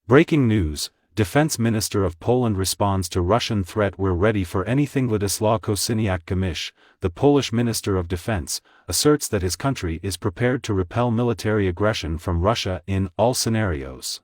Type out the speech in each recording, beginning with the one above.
Breaking news: Defense Minister of Poland responds to Russian threat "We're ready for anything." Władysław Kosiniak-Kamysz, the Polish Minister of Defense, asserts that his country is prepared to repel military aggression from Russia in all scenarios.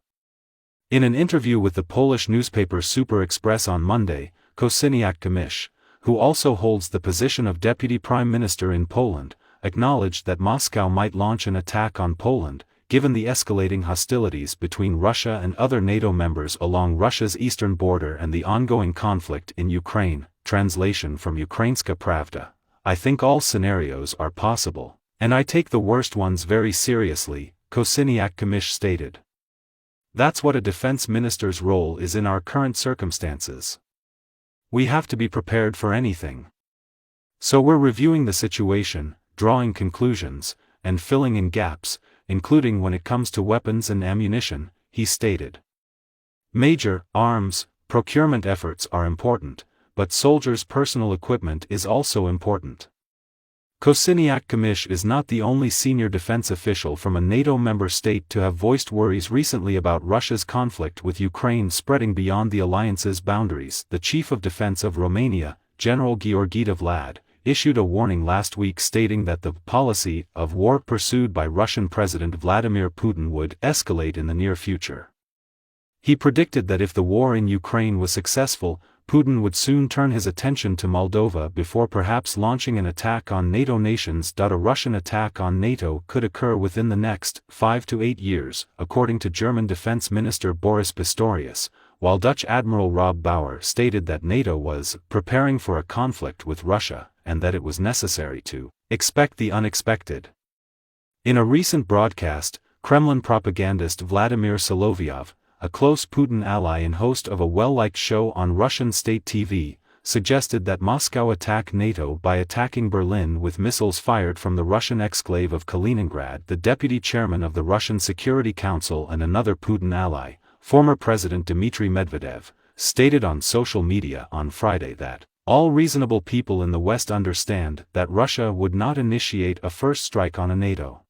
In an interview with the Polish newspaper Super Express on Monday, Kosiniak-Kamysz, who also holds the position of Deputy Prime Minister in Poland, acknowledged that Moscow might launch an attack on Poland, given the escalating hostilities between Russia and other NATO members along Russia's eastern border and the ongoing conflict in Ukraine. Translation from Ukrainska Pravda: I think all scenarios are possible, and I take the worst ones very seriously, Kosiniak-Kamysz stated. That's what a defense minister's role is in our current circumstances. We have to be prepared for anything. So we're reviewing the situation, drawing conclusions, and filling in gaps, including when it comes to weapons and ammunition, he stated. Major arms procurement efforts are important, but soldiers' personal equipment is also important. Kosiniak-Kamysz is not the only senior defense official from a NATO member state to have voiced worries recently about Russia's conflict with Ukraine spreading beyond the alliance's boundaries. The Chief of Defense of Romania, General Gheorghe Vlad, issued a warning last week stating that the policy of war pursued by Russian President Vladimir Putin would escalate in the near future. He predicted that if the war in Ukraine was successful, Putin would soon turn his attention to Moldova before perhaps launching an attack on NATO nations. A Russian attack on NATO could occur within the next 5 to 8 years, according to German Defense Minister Boris Pistorius, while Dutch Admiral Rob Bauer stated that NATO was preparing for a conflict with Russia, and that it was necessary to expect the unexpected. In a recent broadcast, Kremlin propagandist Vladimir Solovyov, a close Putin ally and host of a well-liked show on Russian state TV, suggested that Moscow attack NATO by attacking Berlin with missiles fired from the Russian exclave of Kaliningrad. The deputy chairman of the Russian Security Council and another Putin ally, former President Dmitry Medvedev, stated on social media on Friday that all reasonable people in the West understand that Russia would not initiate a first strike on a NATO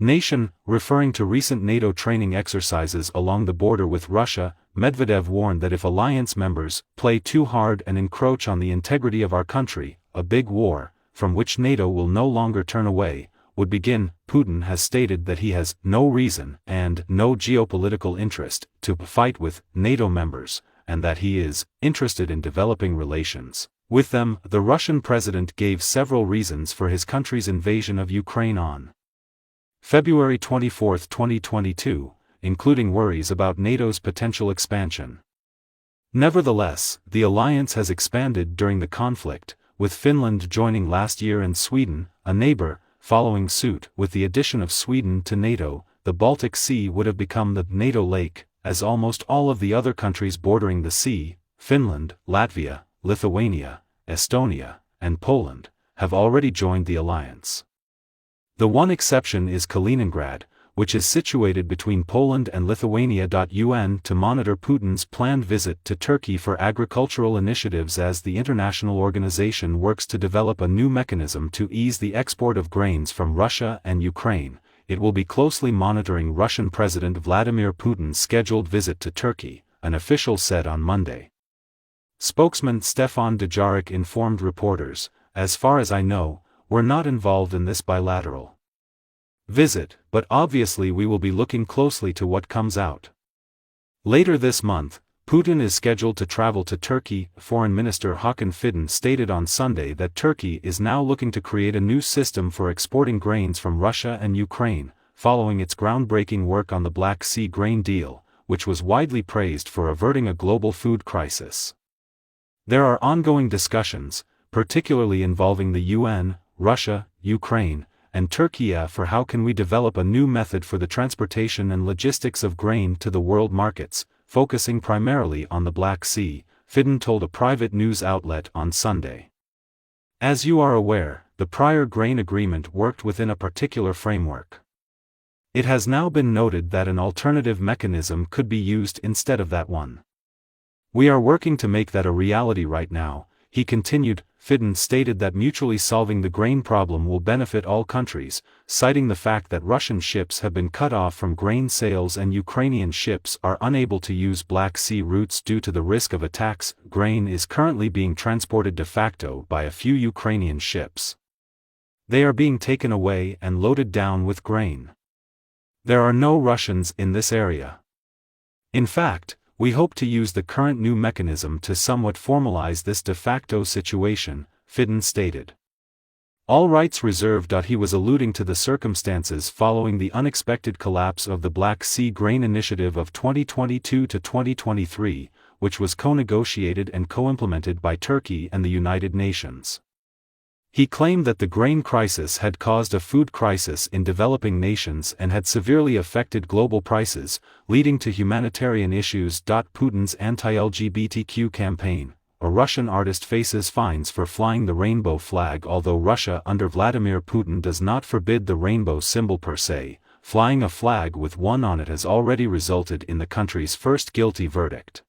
nation. Referring to recent NATO training exercises along the border with Russia, Medvedev warned that if alliance members play too hard and encroach on the integrity of our country, a big war, from which NATO will no longer turn away, would begin. Putin has stated that he has no reason and no geopolitical interest to fight with NATO members, and that he is interested in developing relations with them. The Russian president gave several reasons for his country's invasion of Ukraine on February 24, 2022, including worries about NATO's potential expansion. Nevertheless, the alliance has expanded during the conflict, with Finland joining last year and Sweden, a neighbor, following suit. With the addition of Sweden to NATO, the Baltic Sea would have become the NATO lake, as almost all of the other countries bordering the sea, Finland, Latvia, Lithuania, Estonia, and Poland, have already joined the alliance. The one exception is Kaliningrad, which is situated between Poland and Lithuania. UN to monitor Putin's planned visit to Turkey for agricultural initiatives. As the international organization works to develop a new mechanism to ease the export of grains from Russia and Ukraine, it will be closely monitoring Russian President Vladimir Putin's scheduled visit to Turkey, an official said on Monday. Spokesman Stefan Dujarric informed reporters, "As far as I know, we're not involved in this bilateral visit, but obviously we will be looking closely to what comes out." Later this month, Putin is scheduled to travel to Turkey. Foreign Minister Hakan Fidan stated on Sunday that Turkey is now looking to create a new system for exporting grains from Russia and Ukraine, following its groundbreaking work on the Black Sea grain deal, which was widely praised for averting a global food crisis. There are ongoing discussions, particularly involving the UN, Russia, Ukraine, and Turkey for how can we develop a new method for the transportation and logistics of grain to the world markets, focusing primarily on the Black Sea, Fidan told a private news outlet on Sunday. As you are aware, the prior grain agreement worked within a particular framework. It has now been noted that an alternative mechanism could be used instead of that one. We are working to make that a reality right now, he continued. Fidden stated that mutually solving the grain problem will benefit all countries, citing the fact that Russian ships have been cut off from grain sales and Ukrainian ships are unable to use Black Sea routes due to the risk of attacks. Grain is currently being transported de facto by a few Ukrainian ships. They are being taken away and loaded down with grain. There are no Russians in this area. In fact, we hope to use the current new mechanism to somewhat formalize this de facto situation, Fidden stated. All rights reserved. He was alluding to the circumstances following the unexpected collapse of the Black Sea Grain Initiative of 2022 to 2023, which was co-negotiated and co-implemented by Turkey and the United Nations. He claimed that the grain crisis had caused a food crisis in developing nations and had severely affected global prices, leading to humanitarian issues. Putin's anti-LGBTQ campaign. A Russian artist faces fines for flying the rainbow flag. Although Russia under Vladimir Putin does not forbid the rainbow symbol per se, flying a flag with one on it has already resulted in the country's first guilty verdict.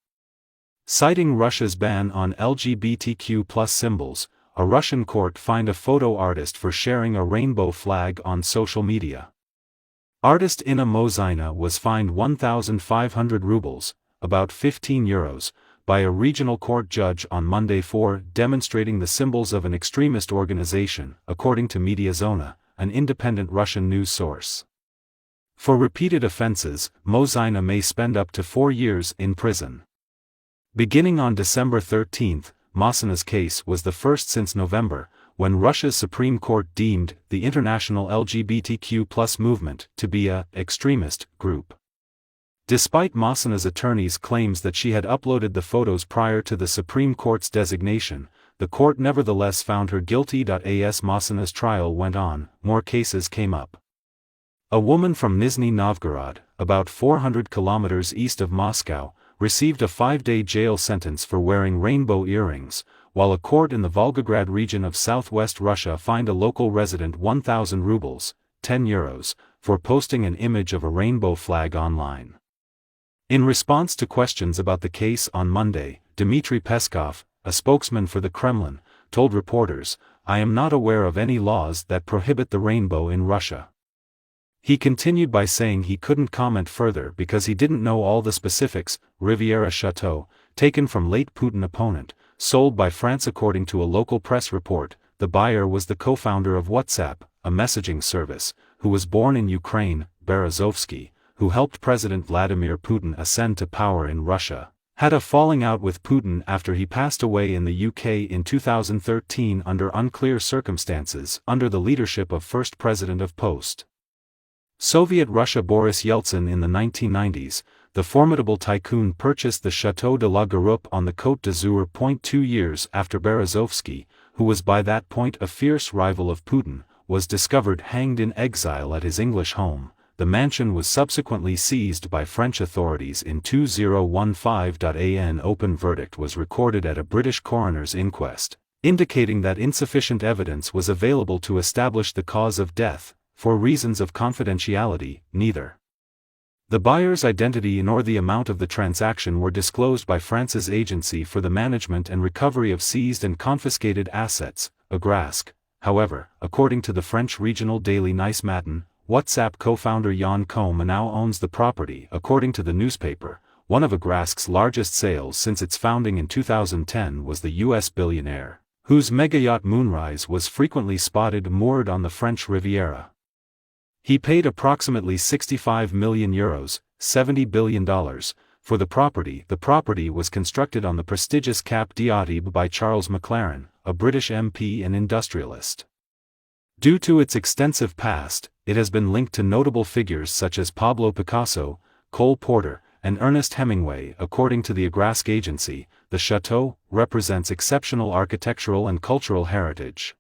Citing Russia's ban on LGBTQ+ symbols, a Russian court fined a photo artist for sharing a rainbow flag on social media. Artist Inna Mozaina was fined 1,500 rubles, about 15 euros, by a regional court judge on Monday for demonstrating the symbols of an extremist organization, according to Mediazona, an independent Russian news source. For repeated offenses, Mozaina may spend up to 4 years in prison. Beginning on December 13, Mozaina's case was the first since November, when Russia's Supreme Court deemed the international LGBTQ+ movement to be a extremist group. Despite Mozaina's attorney's claims that she had uploaded the photos prior to the Supreme Court's designation, the court nevertheless found her guilty. As Mozaina's trial went on, more cases came up. A woman from Nizhny Novgorod, about 400 kilometers east of Moscow, received a 5-day jail sentence for wearing rainbow earrings, while a court in the Volgograd region of southwest Russia fined a local resident 1,000 rubles, 10 euros, for posting an image of a rainbow flag online. In response to questions about the case on Monday, Dmitry Peskov, a spokesman for the Kremlin, told reporters, "I am not aware of any laws that prohibit the rainbow in Russia." He continued by saying he couldn't comment further because he didn't know all the specifics. Riviera Chateau, taken from late Putin opponent, sold by France. According to a local press report, the buyer was the co-founder of WhatsApp, a messaging service, who was born in Ukraine. Berezovsky, who helped President Vladimir Putin ascend to power in Russia, had a falling out with Putin after he passed away in the UK in 2013 under unclear circumstances under the leadership of first president of post-Soviet Russia Boris Yeltsin. In the 1990s, the formidable tycoon purchased the Château de la Garoupe on the Côte d'Azur. 2 years after Berezovsky, who was by that point a fierce rival of Putin, was discovered hanged in exile at his English home. The mansion was subsequently seized by French authorities in 2015. An open verdict was recorded at a British coroner's inquest, indicating that insufficient evidence was available to establish the cause of death. For reasons of confidentiality, neither the buyer's identity nor the amount of the transaction were disclosed by France's Agency for the Management and Recovery of Seized and Confiscated Assets, Agrasc. However, according to the French regional daily Nice Matin, WhatsApp co-founder Yann Comme now owns the property. According to the newspaper, one of Agrasc's largest sales since its founding in 2010 was the U.S. billionaire, whose mega-yacht Moonrise was frequently spotted moored on the French Riviera. He paid approximately 65 million euros, $70 billion, for the property. The property was constructed on the prestigious Cap d'Antibes by Charles McLaren, a British MP and industrialist. Due to its extensive past, it has been linked to notable figures such as Pablo Picasso, Cole Porter, and Ernest Hemingway. According to the Agrasc Agency, the chateau represents exceptional architectural and cultural heritage.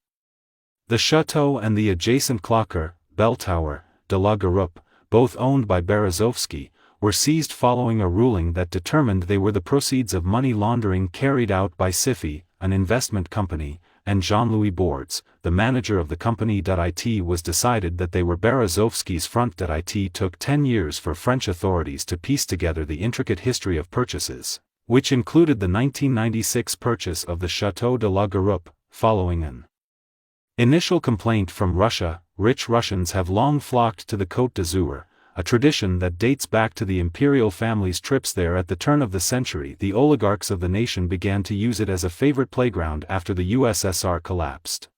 The chateau and the adjacent Clocker, Bell Tower, de la Garoupe, both owned by Berezovsky, were seized following a ruling that determined they were the proceeds of money laundering carried out by Sifi, an investment company, and Jean-Louis Bordes, the manager of the company. It was decided that they were Berezovsky's front. It took 10 years for French authorities to piece together the intricate history of purchases, which included the 1996 purchase of the Château de la Garoupe, following an initial complaint from Russia. Rich Russians have long flocked to the Côte d'Azur, a tradition that dates back to the imperial family's trips there at the turn of the century. The oligarchs of the nation began to use it as a favorite playground after the USSR collapsed.